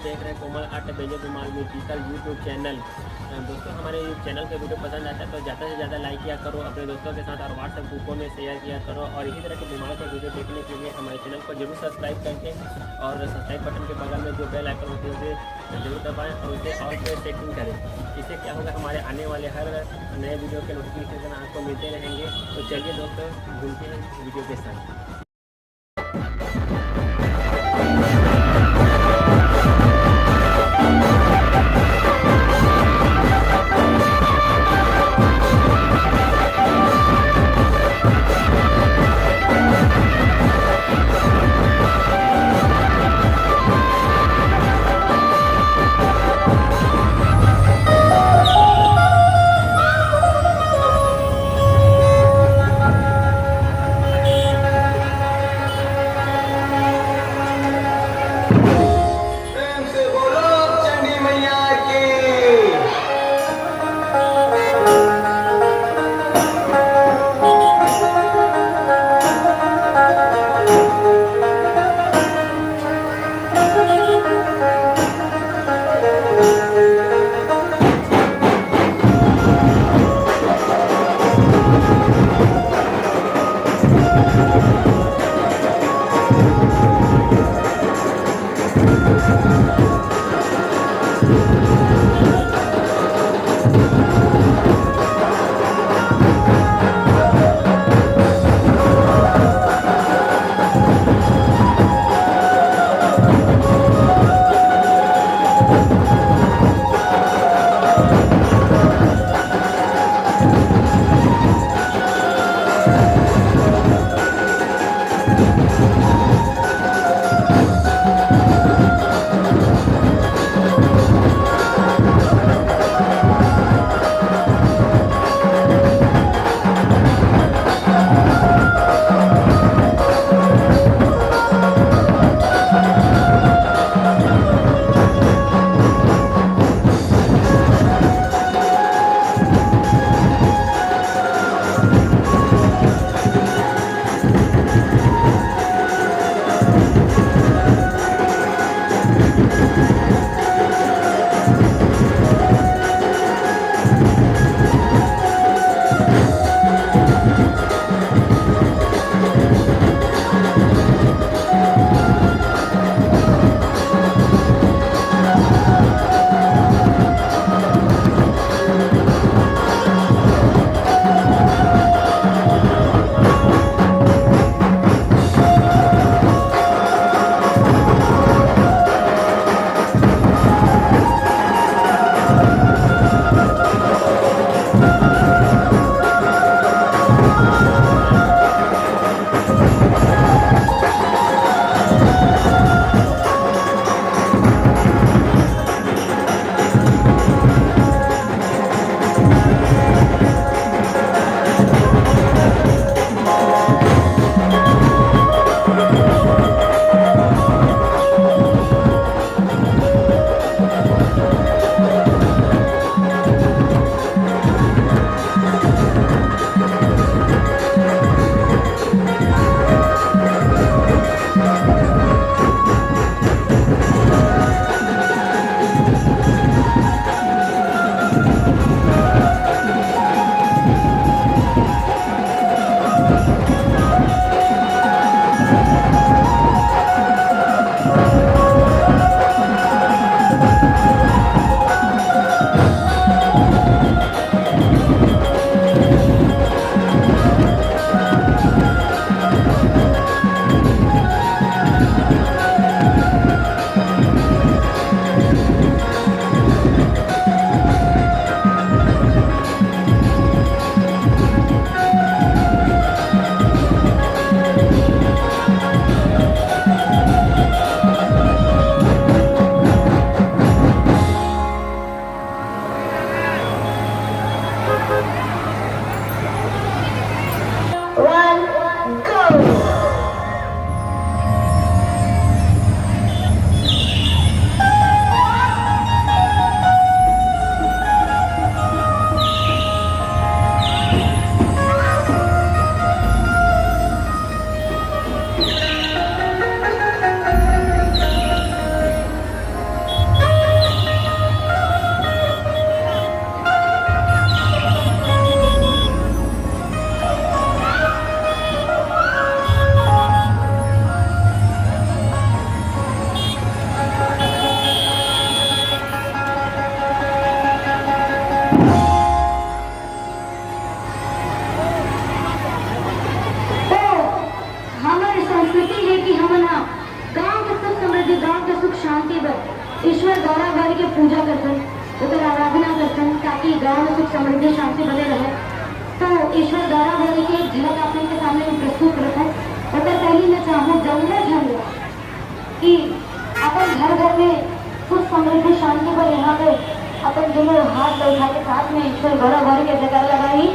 देख रहे हैं कोमल आर्ट बेजो कुमार म्यूजिकल यूट्यूब चैनल। दोस्तों हमारे चैनल का वीडियो पसंद आता है तो ज़्यादा से ज़्यादा लाइक किया करो अपने दोस्तों के साथ और व्हाट्सएप ग्रुपों में शेयर किया करो। और इसी तरह के बीमार का वीडियो देखने के लिए हमारे चैनल को जरूर सब्सक्राइब करके और सब्सक्राइब बटन के बगल में जो बेल आइकन होती है उसे जरूर दबाएँ और उसे ऑल पे सेटिंग करें। इससे क्या होगा, हमारे आने वाले हर नए वीडियो के नोटिफिकेशन आपको मिलते रहेंगे। तो चलिए दोस्तों घूमते हैं वीडियो के साथ। ईश्वर गौरा गौरी के पूजा करतन, उधर आराधना करतन ताकि गांव में सुख समृद्धि शांति बने रहे। तो ईश्वर गौरा गौरी की एक झलक आप के सामने प्रस्तुत करता है। उधर पहली मैं चाहूँ जंगल कि अपन घर घर में सुख समृद्धि शांति पर यहाँ पे अपन दोनों हाथ उठा के साथ में ईश्वर गौरा गौरी के जयकारा लगाई।